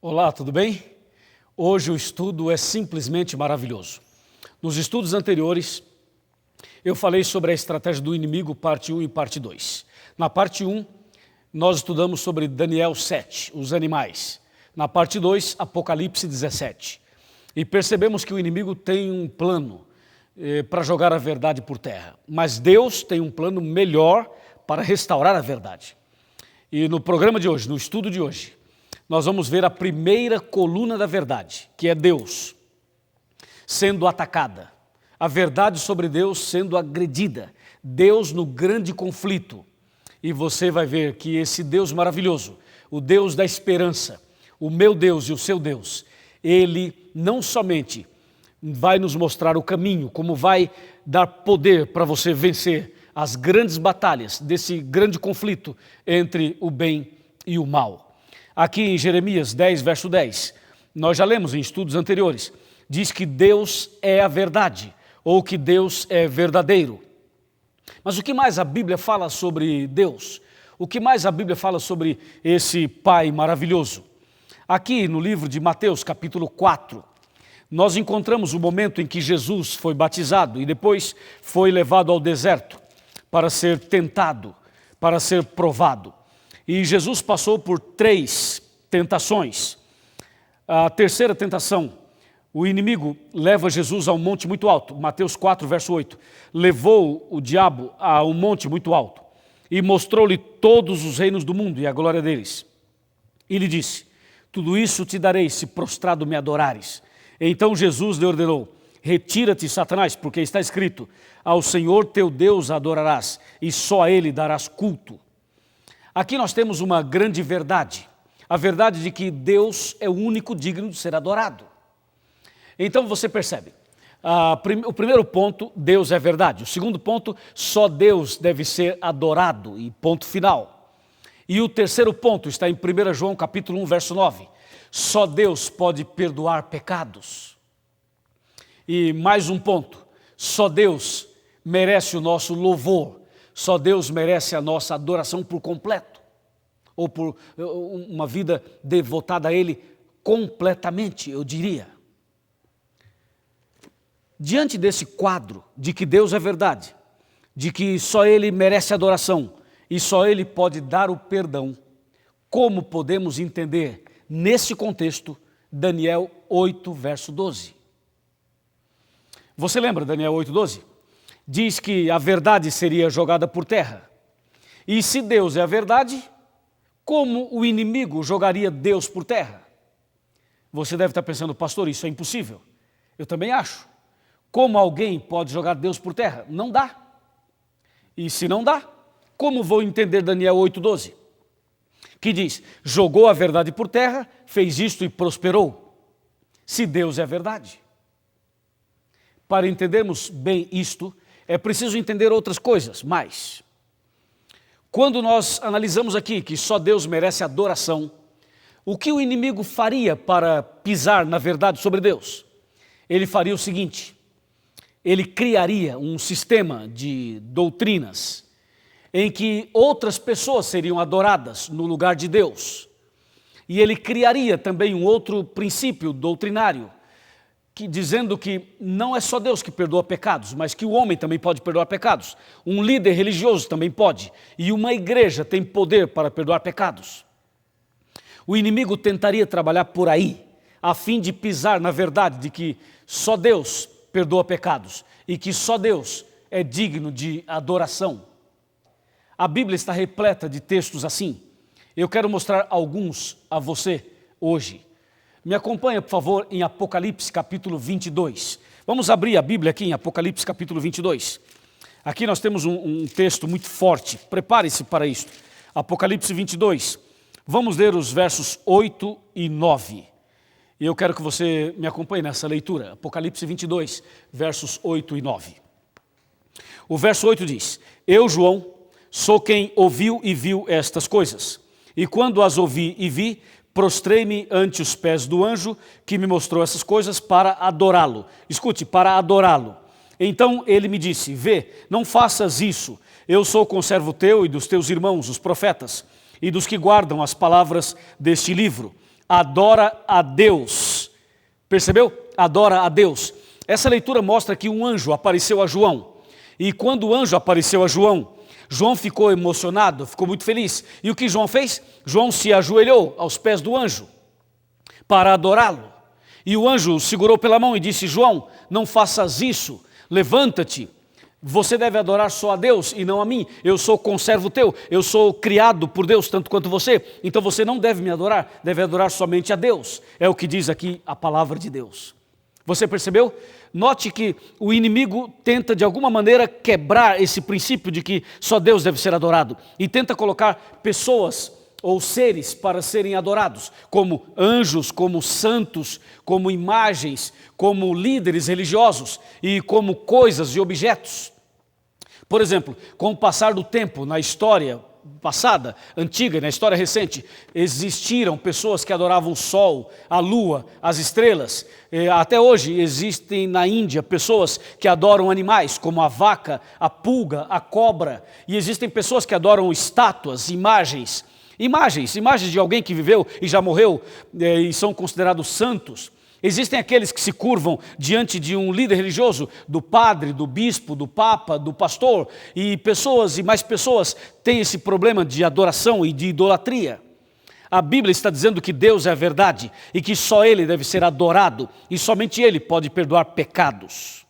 Olá, tudo bem? Hoje o estudo é simplesmente maravilhoso. Nos estudos anteriores, eu falei sobre a estratégia do inimigo, parte 1 e parte 2. Na parte 1, nós estudamos sobre Daniel 7, os animais. Na parte 2, Apocalipse 17. E percebemos que o inimigo tem um plano para jogar a verdade por terra. Mas Deus tem um plano melhor para restaurar a verdade. E no programa de hoje, no estudo de hoje, nós vamos ver a primeira coluna da verdade, que é Deus, sendo atacada. A verdade sobre Deus sendo agredida. Deus no grande conflito. E você vai ver que esse Deus maravilhoso, o Deus da esperança, o meu Deus e o seu Deus, Ele não somente vai nos mostrar o caminho, como vai dar poder para você vencer as grandes batalhas desse grande conflito entre o bem e o mal. Aqui em Jeremias 10, verso 10, nós já lemos em estudos anteriores, diz que Deus é a verdade, ou que Deus é verdadeiro. Mas o que mais a Bíblia fala sobre Deus? O que mais a Bíblia fala sobre esse Pai maravilhoso? Aqui no livro de Mateus, capítulo 4, nós encontramos o momento em que Jesus foi batizado e depois foi levado ao deserto para ser tentado, para ser provado. E Jesus passou por 3 tentações. A terceira tentação, o inimigo leva Jesus a um monte muito alto. Mateus 4, verso 8. Levou o diabo a um monte muito alto e mostrou-lhe todos os reinos do mundo e a glória deles. E lhe disse: tudo isso te darei se prostrado me adorares. Então Jesus lhe ordenou: retira-te, Satanás, porque está escrito: ao Senhor teu Deus adorarás e só a Ele darás culto. Aqui nós temos uma grande verdade, a verdade de que Deus é o único digno de ser adorado. Então você percebe, o primeiro ponto, Deus é verdade. O segundo ponto, só Deus deve ser adorado e ponto final. E o terceiro ponto está em 1 João capítulo 1, verso 9. Só Deus pode perdoar pecados. E mais um ponto, só Deus merece o nosso louvor. Só Deus merece a nossa adoração por completo, ou por uma vida devotada a Ele completamente, eu diria. Diante desse quadro de que Deus é verdade, de que só Ele merece adoração e só Ele pode dar o perdão, como podemos entender nesse contexto Daniel 8, verso 12? Você lembra Daniel 8, 12? Diz que a verdade seria jogada por terra. E se Deus é a verdade, como o inimigo jogaria Deus por terra? Você deve estar pensando: pastor, isso é impossível. Eu também acho. Como alguém pode jogar Deus por terra? Não dá. E se não dá, como vou entender Daniel 8,12? Que diz: jogou a verdade por terra, fez isto e prosperou. Se Deus é a verdade. Para entendermos bem isto, é preciso entender outras coisas, mas quando nós analisamos aqui que só Deus merece adoração, o que o inimigo faria para pisar na verdade sobre Deus? Ele faria o seguinte: ele criaria um sistema de doutrinas em que outras pessoas seriam adoradas no lugar de Deus. E ele criaria também um outro princípio doutrinário, dizendo que não é só Deus que perdoa pecados, mas que o homem também pode perdoar pecados. Um líder religioso também pode. E uma igreja tem poder para perdoar pecados. O inimigo tentaria trabalhar por aí, a fim de pisar na verdade de que só Deus perdoa pecados e que só Deus é digno de adoração. A Bíblia está repleta de textos assim. Eu quero mostrar alguns a você hoje. Me acompanha, por favor, em Apocalipse capítulo 22. Vamos abrir a Bíblia aqui em Apocalipse capítulo 22. Aqui nós temos um texto muito forte. Prepare-se para isso. Apocalipse 22. Vamos ler os versos 8 e 9. E eu quero que você me acompanhe nessa leitura. Apocalipse 22, versos 8 e 9. O verso 8 diz: eu, João, sou quem ouviu e viu estas coisas. E quando as ouvi e vi, prostrei-me ante os pés do anjo que me mostrou essas coisas para adorá-lo. Escute, para adorá-lo. Então ele me disse: vê, não faças isso. Eu sou conservo teu e dos teus irmãos, os profetas, e dos que guardam as palavras deste livro. adora a Deus. Percebeu? Adora a Deus. Essa leitura mostra que um anjo apareceu a João. E quando o anjo apareceu a João, João ficou emocionado, ficou muito feliz. E o que João fez? João se ajoelhou aos pés do anjo para adorá-lo. E o anjo segurou pela mão e disse: João, não faças isso, levanta-te. Você deve adorar só a Deus e não a mim. Eu sou conservo teu, eu sou criado por Deus tanto quanto você. Então você não deve me adorar, deve adorar somente a Deus. É o que diz aqui a palavra de Deus. Você percebeu? Note que o inimigo tenta de alguma maneira quebrar esse princípio de que só Deus deve ser adorado. E tenta colocar pessoas ou seres para serem adorados, como anjos, como santos, como imagens, como líderes religiosos e como coisas e objetos. Por exemplo, com o passar do tempo, na história passada, antiga, na história recente, existiram pessoas que adoravam o sol, a lua, as estrelas. Até hoje existem na Índia pessoas que adoram animais, como a vaca, a pulga, a cobra. E existem pessoas que adoram estátuas, imagens de alguém que viveu e já morreu e são considerados santos. Existem aqueles que se curvam diante de um líder religioso, do padre, do bispo, do papa, do pastor, e pessoas e mais pessoas têm esse problema de adoração e de idolatria. A Bíblia está dizendo que Deus é a verdade e que só Ele deve ser adorado e somente Ele pode perdoar pecados.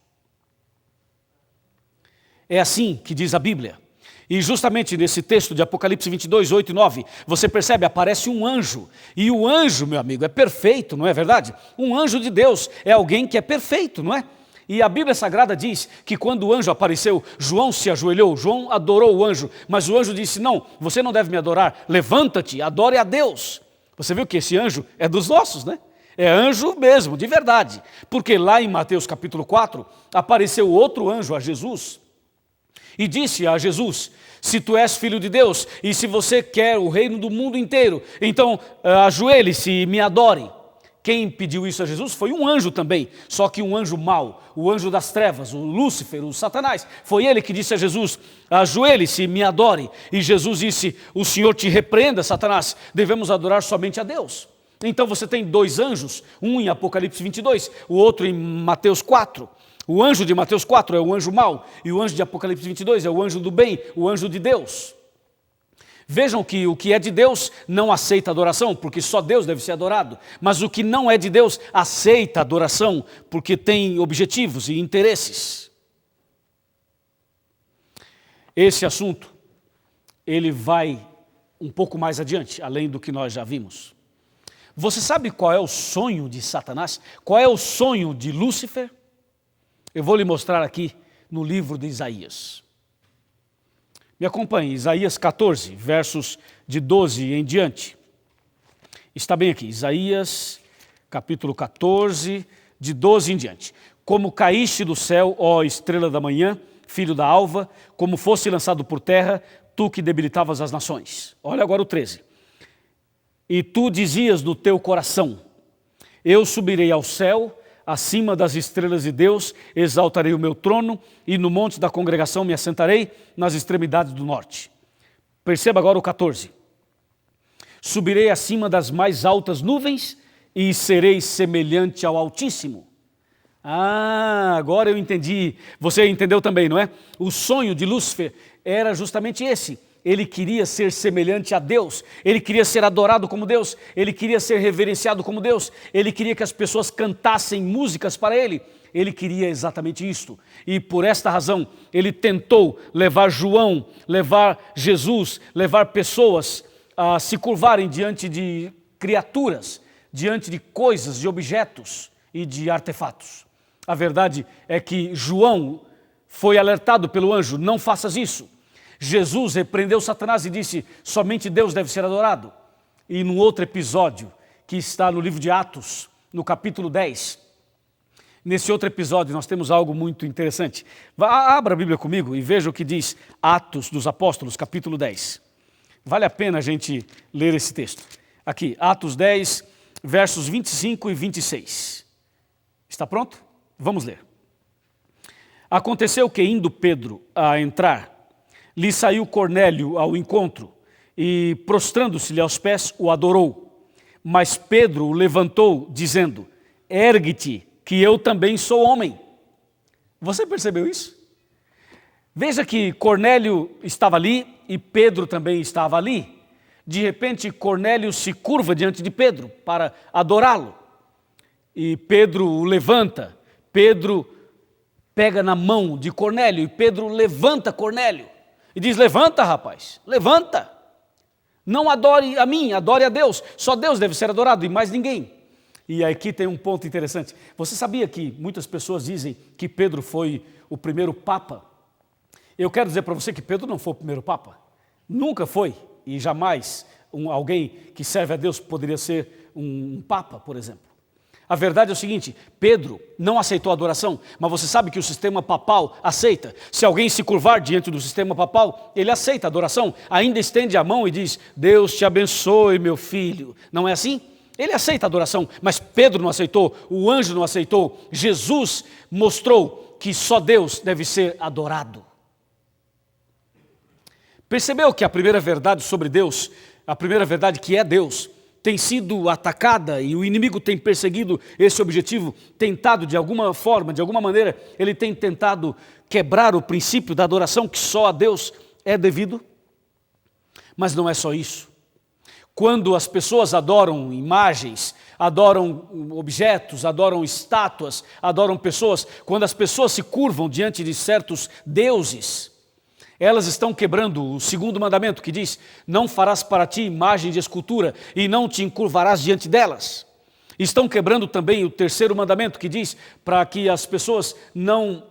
É assim que diz a Bíblia. E justamente nesse texto de Apocalipse 22, 8 e 9, você percebe, aparece um anjo. E o anjo, meu amigo, é perfeito, não é verdade? Um anjo de Deus é alguém que é perfeito, não é? E a Bíblia Sagrada diz que quando o anjo apareceu, João se ajoelhou, João adorou o anjo, mas o anjo disse: não, você não deve me adorar, levanta-te, adore a Deus. Você viu que esse anjo é dos nossos, né? É anjo mesmo, de verdade. Porque lá em Mateus capítulo 4, apareceu outro anjo a Jesus e disse a Jesus: se tu és filho de Deus e se você quer o reino do mundo inteiro, então ajoelhe-se e me adore. Quem pediu isso a Jesus foi um anjo também, só que um anjo mau, o anjo das trevas, o Lúcifer, o Satanás. Foi ele que disse a Jesus: ajoelhe-se e me adore. E Jesus disse: o Senhor te repreenda, Satanás, devemos adorar somente a Deus. Então você tem dois anjos, um em Apocalipse 22, o outro em Mateus 4. O anjo de Mateus 4 é o anjo mau, e o anjo de Apocalipse 22 é o anjo do bem, o anjo de Deus. Vejam que o que é de Deus não aceita adoração, porque só Deus deve ser adorado. Mas o que não é de Deus aceita adoração, porque tem objetivos e interesses. Esse assunto, ele vai um pouco mais adiante, além do que nós já vimos. Você sabe qual é o sonho de Satanás? Qual é o sonho de Lúcifer? Eu vou lhe mostrar aqui no livro de Isaías. Me acompanhe, Isaías 14, versos de 12 em diante. Está bem aqui, Isaías capítulo 14, de 12 em diante. Como caíste do céu, ó estrela da manhã, filho da alva, como fosse lançado por terra, tu que debilitavas as nações. Olha agora o 13. E tu dizias no teu coração: eu subirei ao céu, acima das estrelas de Deus, exaltarei o meu trono, e no monte da congregação me assentarei, nas extremidades do norte. Perceba agora o 14. Subirei acima das mais altas nuvens, e serei semelhante ao Altíssimo. Ah, agora eu entendi. Você entendeu também, não é? O sonho de Lúcifer era justamente esse. Ele queria ser semelhante a Deus, ele queria ser adorado como Deus, ele queria ser reverenciado como Deus, ele queria que as pessoas cantassem músicas para ele, ele queria exatamente isto. E por esta razão, ele tentou levar João, levar Jesus, levar pessoas a se curvarem diante de criaturas, diante de coisas, de objetos e de artefatos. A verdade é que João foi alertado pelo anjo: não faças isso. Jesus repreendeu Satanás e disse: somente Deus deve ser adorado. E num outro episódio, que está no livro de Atos, no capítulo 10, nesse outro episódio nós temos algo muito interessante. Abra a Bíblia comigo e veja o que diz Atos dos Apóstolos, capítulo 10. Vale a pena a gente ler esse texto. Aqui, Atos 10, versos 25 e 26. Está pronto? Vamos ler. Aconteceu que, indo Pedro a entrar, lhe saiu Cornélio ao encontro e, prostrando-se-lhe aos pés, o adorou. Mas Pedro o levantou, dizendo: ergue-te, que eu também sou homem. Você percebeu isso? Veja que Cornélio estava ali e Pedro também estava ali. De repente, Cornélio se curva diante de Pedro para adorá-lo. E Pedro o levanta. Pedro pega na mão de Cornélio e Pedro levanta Cornélio. E diz: levanta, rapaz, levanta. Não adore a mim, adore a Deus. Só Deus deve ser adorado e mais ninguém. E aqui tem um ponto interessante. Você sabia que muitas pessoas dizem que Pedro foi o primeiro papa? Eu quero dizer para você que Pedro não foi o primeiro papa. Nunca foi. E jamais alguém que serve a Deus poderia ser um papa, por exemplo. A verdade é o seguinte: Pedro não aceitou a adoração, mas você sabe que o sistema papal aceita. Se alguém se curvar diante do sistema papal, ele aceita a adoração, ainda estende a mão e diz: Deus te abençoe, meu filho. Não é assim? Ele aceita a adoração, mas Pedro não aceitou, o anjo não aceitou. Jesus mostrou que só Deus deve ser adorado. Percebeu que a primeira verdade sobre Deus, a primeira verdade que é Deus, tem sido atacada e o inimigo tem perseguido esse objetivo, tentado de alguma forma, de alguma maneira, ele tem tentado quebrar o princípio da adoração que só a Deus é devido? Mas não é só isso. Quando as pessoas adoram imagens, adoram objetos, adoram estátuas, adoram pessoas, quando as pessoas se curvam diante de certos deuses, elas estão quebrando o segundo mandamento que diz: não farás para ti imagem de escultura e não te encurvarás diante delas. Estão quebrando também o terceiro mandamento que diz para que as pessoas não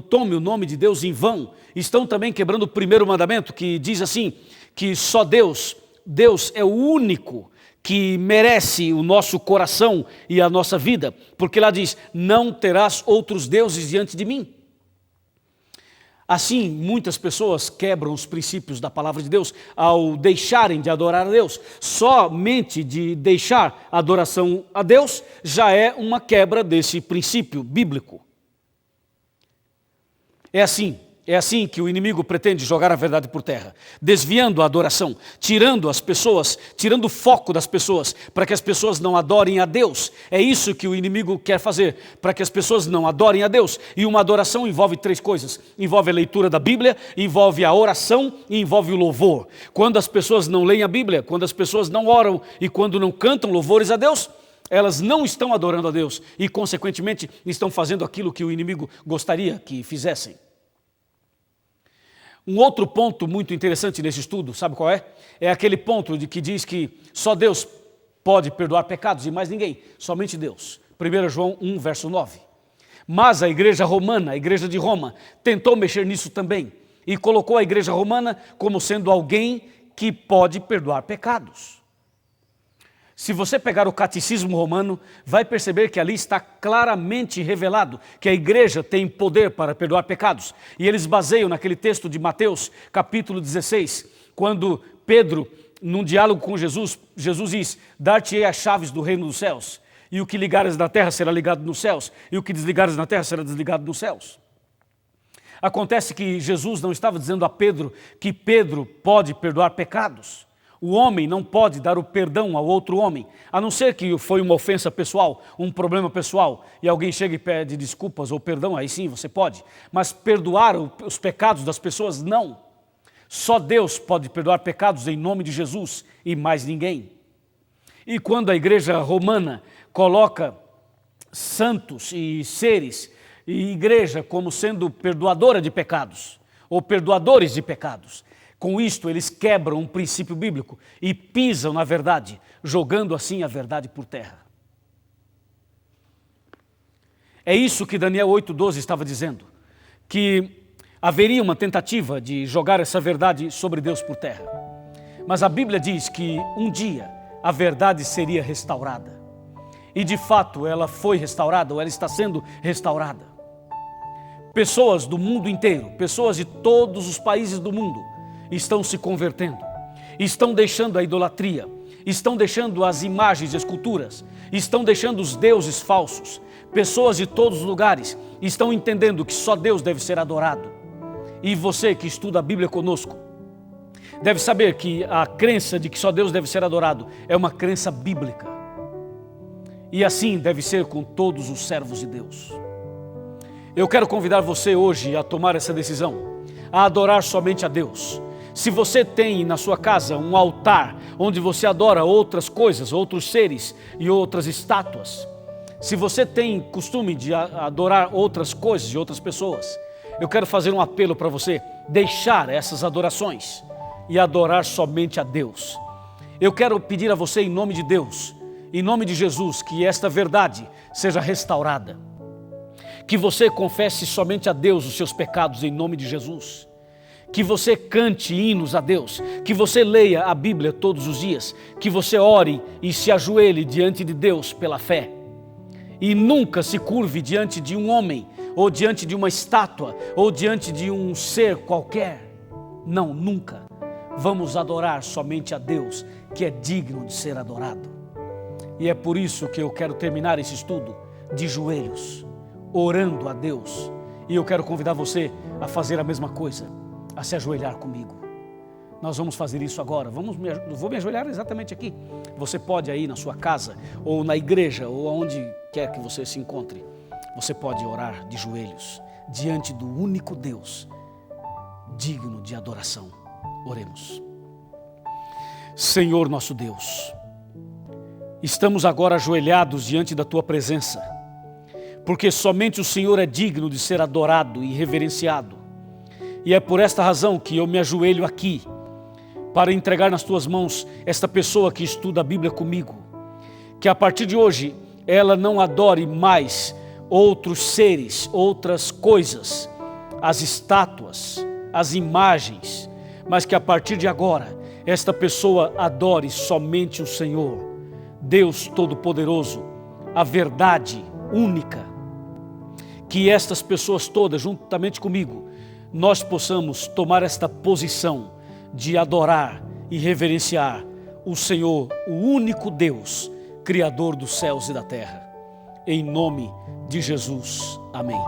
tomem o nome de Deus em vão. Estão também quebrando o primeiro mandamento que diz assim, que só Deus é o único que merece o nosso coração e a nossa vida, porque lá diz: não terás outros deuses diante de mim. Assim, muitas pessoas quebram os princípios da palavra de Deus ao deixarem de adorar a Deus. Somente de deixar a adoração a Deus já é uma quebra desse princípio bíblico. É assim que o inimigo pretende jogar a verdade por terra, desviando a adoração, tirando as pessoas, tirando o foco das pessoas, para que as pessoas não adorem a Deus. É isso que o inimigo quer fazer, para que as pessoas não adorem a Deus. E uma adoração envolve três coisas: envolve a leitura da Bíblia, envolve a oração e envolve o louvor. Quando as pessoas não leem a Bíblia, quando as pessoas não oram e quando não cantam louvores a Deus, elas não estão adorando a Deus e, consequentemente, estão fazendo aquilo que o inimigo gostaria que fizessem. Um outro ponto muito interessante nesse estudo, sabe qual é? É aquele ponto de que diz que só Deus pode perdoar pecados e mais ninguém, somente Deus. 1 João 1, verso 9. Mas a igreja romana, a igreja de Roma, tentou mexer nisso também e colocou a igreja romana como sendo alguém que pode perdoar pecados. Se você pegar o catecismo romano, vai perceber que ali está claramente revelado que a igreja tem poder para perdoar pecados. E eles baseiam naquele texto de Mateus, capítulo 16, quando Pedro, num diálogo com Jesus, Jesus diz: dar-te-ei as chaves do reino dos céus, e o que ligares na terra será ligado nos céus, e o que desligares na terra será desligado nos céus. Acontece que Jesus não estava dizendo a Pedro que Pedro pode perdoar pecados. O homem não pode dar o perdão ao outro homem, a não ser que foi uma ofensa pessoal, um problema pessoal, e alguém chega e pede desculpas ou perdão, aí sim você pode. Mas perdoar os pecados das pessoas, não. Só Deus pode perdoar pecados em nome de Jesus e mais ninguém. E quando a igreja romana coloca santos e seres e igreja como sendo perdoadora de pecados, ou perdoadores de pecados, com isto, eles quebram um princípio bíblico e pisam na verdade, jogando assim a verdade por terra. É isso que Daniel 8,12 estava dizendo, que haveria uma tentativa de jogar essa verdade sobre Deus por terra. Mas a Bíblia diz que um dia a verdade seria restaurada. E de fato ela foi restaurada, ou ela está sendo restaurada. Pessoas do mundo inteiro, pessoas de todos os países do mundo, estão se convertendo, estão deixando a idolatria, estão deixando as imagens e esculturas, estão deixando os deuses falsos. Pessoas de todos os lugares estão entendendo que só Deus deve ser adorado. E você que estuda a Bíblia conosco, deve saber que a crença de que só Deus deve ser adorado é uma crença bíblica. E assim deve ser com todos os servos de Deus. Eu quero convidar você hoje a tomar essa decisão, a adorar somente a Deus. Se você tem na sua casa um altar onde você adora outras coisas, outros seres e outras estátuas, se você tem costume de adorar outras coisas e outras pessoas, eu quero fazer um apelo para você deixar essas adorações e adorar somente a Deus. Eu quero pedir a você, em nome de Deus, em nome de Jesus, que esta verdade seja restaurada. Que você confesse somente a Deus os seus pecados em nome de Jesus. Que você cante hinos a Deus, que você leia a Bíblia todos os dias, que você ore e se ajoelhe diante de Deus pela fé. E nunca se curve diante de um homem, ou diante de uma estátua, ou diante de um ser qualquer. Não, nunca. Vamos adorar somente a Deus, que é digno de ser adorado. E é por isso que eu quero terminar esse estudo de joelhos, orando a Deus. E eu quero convidar você a fazer a mesma coisa, a se ajoelhar comigo. Nós vamos fazer isso agora. Vou me ajoelhar exatamente aqui. Você pode aí na sua casa, ou na igreja, ou aonde quer que você se encontre. Você pode orar de joelhos, diante do único Deus, digno de adoração. Oremos. Senhor nosso Deus, estamos agora ajoelhados diante da Tua presença, porque somente o Senhor é digno de ser adorado e reverenciado. E é por esta razão que eu me ajoelho aqui, para entregar nas Tuas mãos esta pessoa que estuda a Bíblia comigo, que a partir de hoje ela não adore mais outros seres, outras coisas, as estátuas, as imagens, mas que a partir de agora esta pessoa adore somente o Senhor, Deus Todo-Poderoso, a verdade única. Que estas pessoas todas, juntamente comigo, nós possamos tomar esta posição de adorar e reverenciar o Senhor, o único Deus, Criador dos céus e da terra. Em nome de Jesus. Amém.